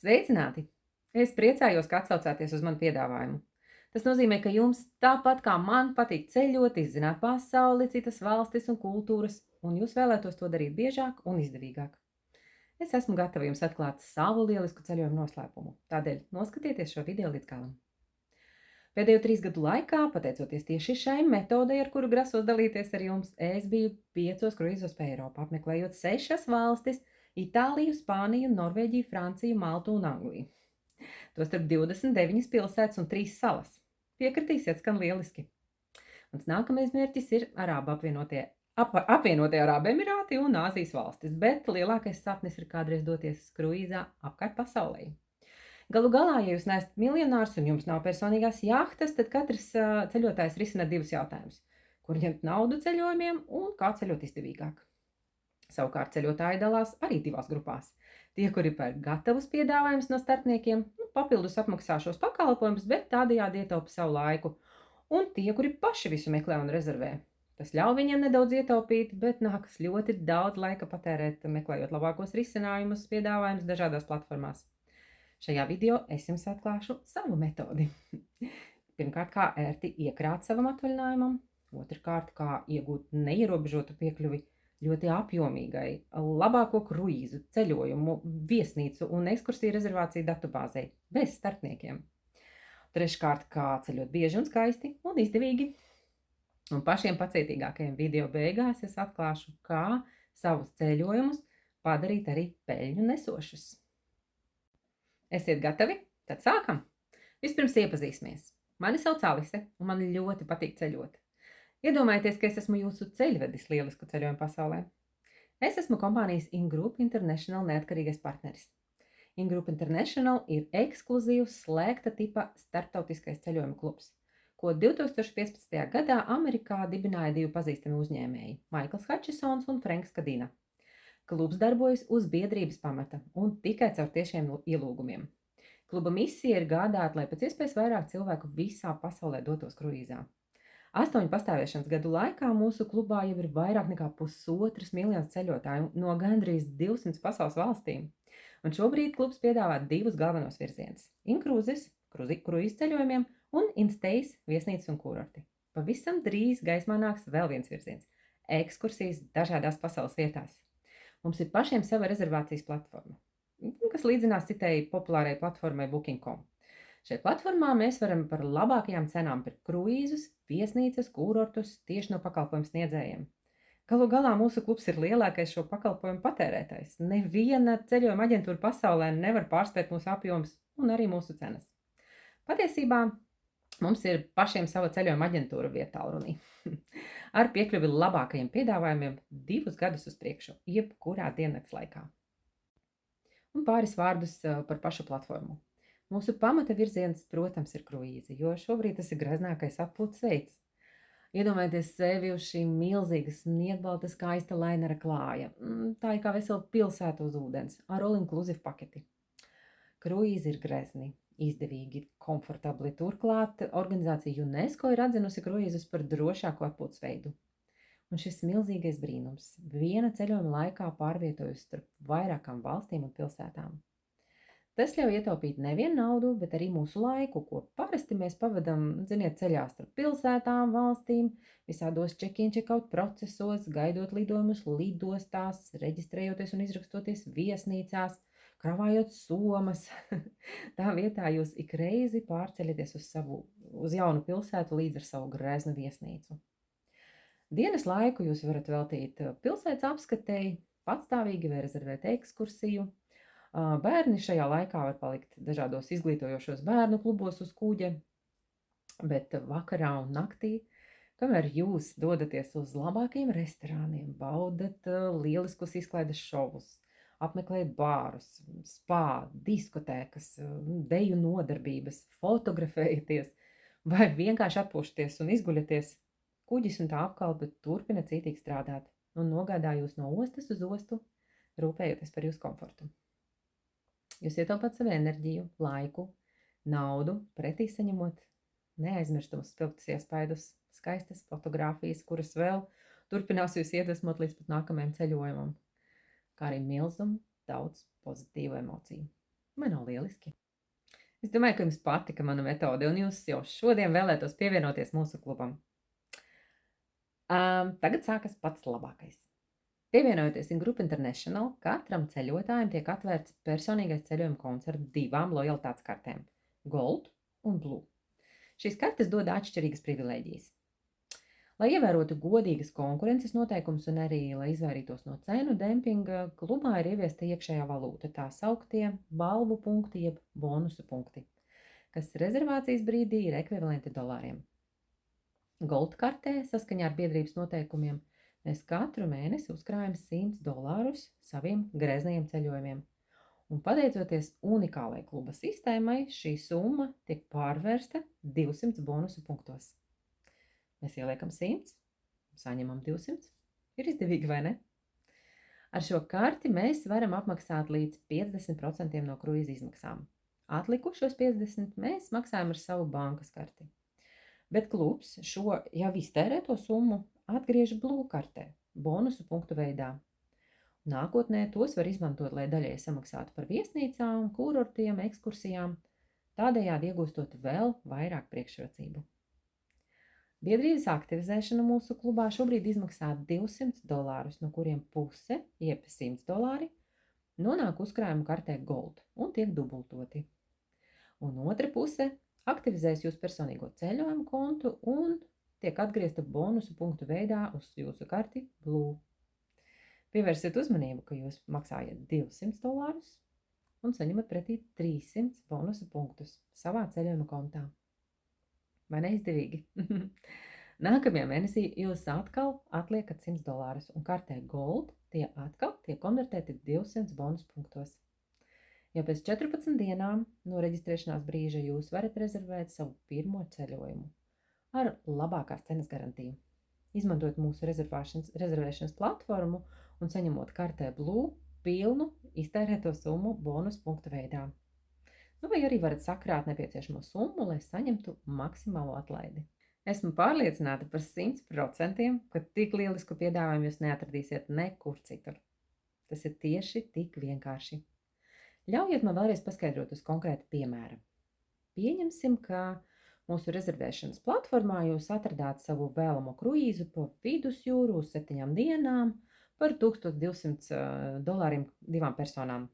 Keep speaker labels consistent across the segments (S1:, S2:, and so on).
S1: Sveicināti! Es priecājos, ka atsaucāties uz manu piedāvājumu. Tas nozīmē, ka jums tāpat kā man patīk ceļot, izzināt pasauli, citas valstis un kultūras, un jūs vēlētos to darīt biežāk un izdevīgāk. Es esmu gatava jums atklāt savu lielisku ceļojumu noslēpumu, tādēļ noskatieties šo video līdz galam. Pēdējo 3 gadu laikā, pateicoties tieši šai metodei, ar kuru grasos dalīties ar jums, es biju 5 kruīzos pa Eiropu, apmeklējot 6 valstis - Itāliju, Spāniju, Norvēģiju, Franciju, Maltu un Angliju. Tostarp 29 pilsētas un 3 salas. Piekritīsiet, skan lieliski. Mans nākamais mērķis ir apvienotie Arābu Emirāti un Āzijas valstis, bet lielākais sapnis ir kādreiz doties kruīzā apkārt pasaulē. Galu galā, ja jūs neesat miljonārs un jums nav personīgās jahtas, tad katrs ceļotājs risina 2 jautājumus. Kur ņemt naudu ceļojumiem un kā ceļot izdevīgāk? Savukārt ceļotāji dalās arī 2 grupās. Tie, kuri pērk gatavus piedāvājumus no starpniekiem, papildus apmaksā šos pakalpojumus, bet tādējādi ietaupa savu laiku. Un tie, kuri paši visu meklē un rezervē. Tas ļauj viņiem nedaudz ietaupīt, bet nākas ļoti daudz laika patērēt, meklējot labākos risinājumus, piedāvājumus dažādās platformās. Šajā video es jums atklāšu savu metodi. Pirmkārt, kā ērti iekrāt savam atvaļinājumam, otrkārt, kā iegūt neierobežotu piekļuvi ļoti apjomīgai, labāko kruīzu, ceļojumu, viesnīcu un ekskursiju rezervāciju datubāzei, bez starpniekiem. Treškārt, kā ceļot bieži un skaisti un izdevīgi. Un pašiem pacietīgākajiem video beigās es atklāšu, kā savus ceļojumus padarīt arī peļņu nesošus. Esiet gatavi? Tad sākam! Vispirms iepazīsimies. Mani sauc Alise, un man ļoti patīk ceļot. Iedomājieties, ka es esmu jūsu ceļvedis lielisku ceļojumu pasaulē. Es esmu kompānijas Ingroup International neatkarīgais partneris. Ingroup International ir ekskluzīvs slēgta tipa starptautiskais ceļojuma klubs, ko 2015. gadā Amerikā dibināja 2 pazīstami uzņēmēji – Maikls Hačisons un Frenks Kadina. Klubs darbojas uz biedrības pamata un tikai caur tiešiem ielūgumiem. Kluba misija ir gādāt, lai pēc iespējas vairāk cilvēku visā pasaulē dotos kruīzā. 8 pastāvēšanas gadu laikā mūsu klubā jau ir vairāk nekā 1,5 miljonus ceļotāju no gandrīz 200 pasaules valstīm. Un šobrīd klubs piedāvā 2 galvenos virzienus – In-cruises, kruīzu ceļojumiem un In-stays, viesnīcas un kurorti. Pavisam drīz gaismā nāks vēl viens virziens – ekskursijas dažādās pasaules vietās. Mums ir pašiem sava rezervācijas platforma, kas līdzinās citai populārai platformai Booking.com. Šai platformā mēs varam par labākajām cenām pirkt kruīzus, viesnīcas, kurortus tieši no pakalpojumu sniedzējiem. Galu galā mūsu klubs ir lielākais šo pakalpojumu patērētājs. Neviena ceļojuma aģentūra pasaulē nevar pārspēt mūsu apjomus un arī mūsu cenas. Patiesībā mums ir pašiem sava ceļojuma aģentūra vietālrunī. Ar piekļuvi labākajiem piedāvājumiem 2 gadus uz priekšu, jebkurā diennakts laikā. Un pāris vārdus par pašu platformu. Mūsu pamata virziens, protams, ir kruīzi, jo šobrīd tas ir greznākais atpūtas veids. Iedomājieties sevi uz šī milzīga sniegbalta skaista lainera klāja. Tā ir kā vesela pilsēta uz ūdens, ar all-inclusive paketi. Kruīzi ir grezni, izdevīgi, komfortabli. Turklāt organizācija UNESCO ir atzinusi kruīzus par drošāko atpūtas veidu. Un šis milzīgais brīnums viena ceļojuma laikā pārvietojas starp vairākām valstīm un pilsētām. Tas ļauj ietaupīt nevien naudu, bet arī mūsu laiku, ko parasti mēs pavadam, ceļā starp pilsētām, valstīm, visādos check-in, check-out procesos, gaidot lidojumus lidostās, reģistrējoties un izrakstoties viesnīcās, kravājot somas. Tā vietā jūs ik reizi pārceļaties uz jaunu pilsētu līdz ar savu greznu viesnīcu. Dienas laiku jūs varat veltīt pilsētas apskatei, patstāvīgi vai rezervēt ekskursiju. Bērni šajā laikā var palikt dažādos izglītojošos bērnu klubos uz kuģa, bet vakarā un naktī, kamēr jūs dodaties uz labākajiem restorāniem, baudat lieliskus izklaides šovus, apmeklējat bārus, spā, diskotēkas, deju nodarbības, fotografējaties vai vienkārši atpūšaties un izguļaties, kuģis un tā apkalpe turpina cītīgi strādāt un nogādā jūs no ostas uz ostu, rūpējoties par jūsu komfortu. Jūs ietaupāt savu enerģiju, laiku, naudu, pretī saņemot neaizmirstamus spilgtus iespaidus, skaistas fotogrāfijas, kuras vēl turpinās jūs iedvesmot līdz pat nākamajam ceļojumam, kā arī milzumu daudz pozitīvu emociju. Vai nav lieliski? Es domāju, ka jums patika mana metode, un jūs jau šodien vēlētos pievienoties mūsu klubam. Tagad sākas pats labākais. Pievienojoties in Group International, katram ceļotājam tiek atvērts personīgais ceļojuma konts ar 2 lojalitātes kartēm - Gold un Blue. Šīs kartes dod atšķirīgas privilēģijas. Lai ievērotu godīgas konkurences noteikumus un arī, lai izvairītos no cenu dempinga, klubā ir ieviesta iekšējā valūta, tā sauktie balvu punkti jeb bonusu punkti, kas rezervācijas brīdī ir ekvivalenti dolāriem. Gold kartē, saskaņā ar biedrības noteikumiem, mēs katru mēnesi uzkrājam $100 saviem greznajiem ceļojumiem. Un pateicoties unikālai kluba sistēmai, šī summa tiek pārvērsta 200 bonusu punktos. Mēs ieliekam 100, saņemam 200. Ir izdevīgi, vai ne? Ar šo karti mēs varam apmaksāt līdz 50% no kruīza izmaksām. Atlikušos 50% mēs maksājam ar savu bankas karti. Bet klubs šo jau iztērēto summu atgriež Blue kartē, bonusu punktu veidā. Nākotnē tos var izmantot, lai daļai samaksātu par viesnīcām, kurortiem, ekskursijām, tādējādi iegūstot vēl vairāk priekšrocību. Biedrības aktivizēšana mūsu klubā šobrīd izmaksā $200, no kuriem puse, jeb $100, nonāk uzkrājuma kartē Gold un tiek dubultoti. Un otra puse aktivizēs jūsu personīgo ceļojumu kontu un tiek atgriezta bonusu punktu veidā uz jūsu karti Blue. Pievērsiet uzmanību, ka jūs maksājat $200 un saņemat pretī 300 bonusu punktus savā ceļojuma kontā. Vai neizdevīgi? Nākamajā mēnesī jūs atkal atliekat $100 un kartē Gold tie atkal tiek konvertēti 200 bonusu punktos. Jau pēc 14 dienām no reģistrēšanās brīža jūs varat rezervēt savu pirmo ceļojumu ar labākās cenas garantiju. Izmantojot mūsu rezervēšanas platformu un saņemot kartē Blue pilnu iztērēto summu bonus punktu veidā. Vai arī varat sakrāt nepieciešamo summu, lai saņemtu maksimālo atlaidi. Esmu pārliecināta par 100%, ka tik lielisku piedāvājumu jūs neatradīsiet nekur citur. Tas ir tieši tik vienkārši. Ļaujiet man vēlreiz paskaidrot uz konkrēta piemēra. Pieņemsim, ka mūsu rezervēšanas platformā jūs atradāt savu vēlamo kruīzu pa vidusjūru uz 7 dienām par $1200 2 personām.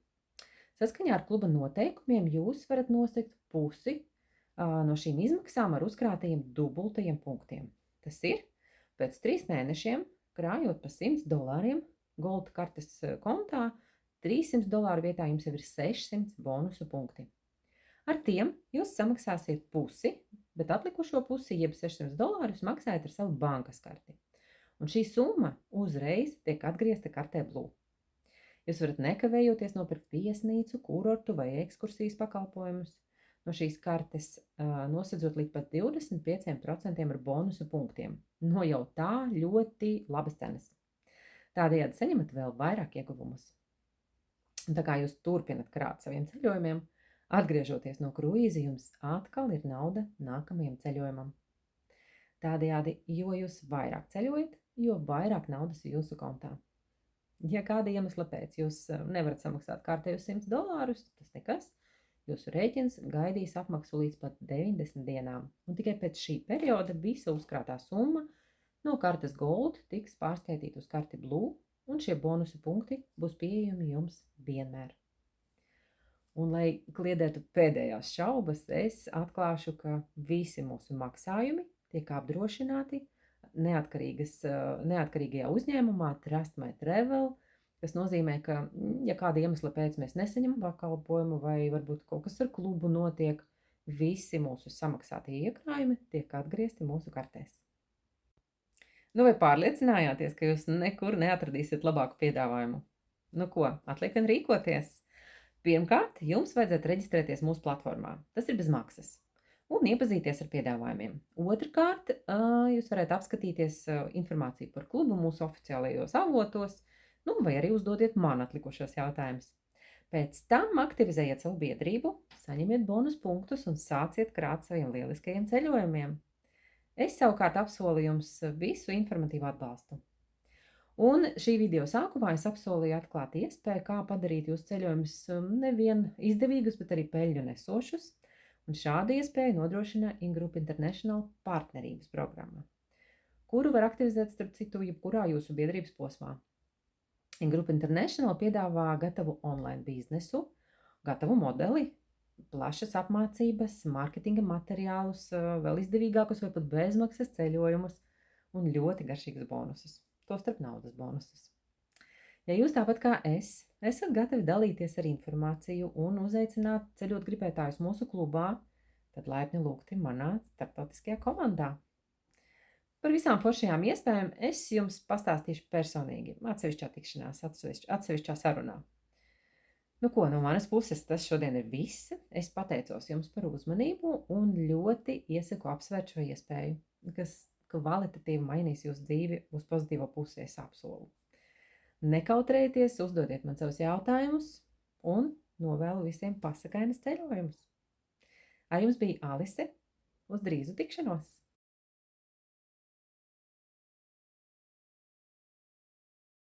S1: Saskaņā ar kluba noteikumiem jūs varat nosegt pusi no šīm izmaksām ar uzkrātajiem dubultajiem punktiem. Tas ir, pēc 3 mēnešiem, krājot pa $100 Gold kartes kontā, $300 vietā jums jau ir 600 bonusu punkti. Ar tiem jūs samaksāsiet pusi, bet atlikušo pusi, jeb $600, maksājat ar savu bankas karti. Un šī summa uzreiz tiek atgriezta kartē Blue. Jūs varat nekavējoties nopirkt viesnīcu, kurortu vai ekskursijas pakalpojumus no šīs kartes, nosedzot līdz pat 25% ar bonusu punktiem. No jau tā ļoti labas cenas. Tādējādi saņemat vēl vairāk ieguvumus. Un tā kā jūs turpinat krāt saviem ceļojumiem, atgriežoties no kruīza, jums atkal ir nauda nākamajam ceļojumam. Tādējādi, jo jūs vairāk ceļojat, jo vairāk naudas jūsu kontā. Ja kāda iemesla pēc jūs nevarat samaksāt kārtējos $100, tas nekas. Jūsu rēķins gaidīs apmaksu līdz pat 90 dienām. Un tikai pēc šī perioda visa uzkrātā summa no kartes Gold tiks pārskaitīta uz karti Blue, un šie bonusu punkti būs pieejami jums vienmēr. Un, lai kliedētu pēdējās šaubas, es atklāšu, ka visi mūsu maksājumi tiek apdrošināti neatkarīgajā uzņēmumā Trust My Travel, kas nozīmē, ka, ja kāda iemesla pēc mēs nesaņemam pakalpojumu vai varbūt kaut kas ar klubu notiek, visi mūsu samaksātie iekrājumi tiek atgriezti mūsu kartēs. Vai pārliecinājāties, ka jūs nekur neatradīsiet labāku piedāvājumu? Ko, atliek vien rīkoties? Pirmkārt, jums vajadzētu reģistrēties mūsu platformā. Tas ir bez maksas. Un iepazīties ar piedāvājumiem. Otrkārt, jūs varētu apskatīties informāciju par klubu mūsu oficiālajos avotos, vai arī uzdodiet man atlikušos jautājumus. Pēc tam aktivizējiet savu biedrību, saņemiet bonus punktus un sāciet krāt saviem lieliskajiem ceļojumiem. Es savukārt apsolu jums visu informatīvu atbalstu. Un šī video sākumā es apsolīju atklāt iespēju, kā padarīt jūsu ceļojumus nevien izdevīgus, bet arī peļņu nesošus. Un šādu iespēju nodrošina Ingroup International partnerības programma, kuru var aktivizēt, starp citu, jebkurā jūsu biedrības posmā. Ingroup International piedāvā gatavu online biznesu, gatavu modeli, plašas apmācības, mārketinga materiālus, vēl izdevīgākus vai pat bezmaksas ceļojumus un ļoti garšīgus bonusus, tostarp naudas bonusus. Ja jūs tāpat kā es esat gatavi dalīties ar informāciju un uzaicināt ceļot gribētājus mūsu klubā, tad laipni lūgti manā starptautiskajā komandā. Par visām foršajām iespējām es jums pastāstīšu personīgi, atsevišķā tikšanās, atsevišķā sarunā. Nu ko, no manas puses tas šodien ir viss. Es pateicos jums par uzmanību un ļoti iesaku apsvērt šo iespēju, kas kvalitatīvi mainīs jūsu dzīvi uz pozitīvo pusi, es apsolu. Nekautrējieties, uzdodiet man savus jautājumus un novēlu visiem pasakainas ceļojumus. Ar jums bija Alise, uz drīzu tikšanos!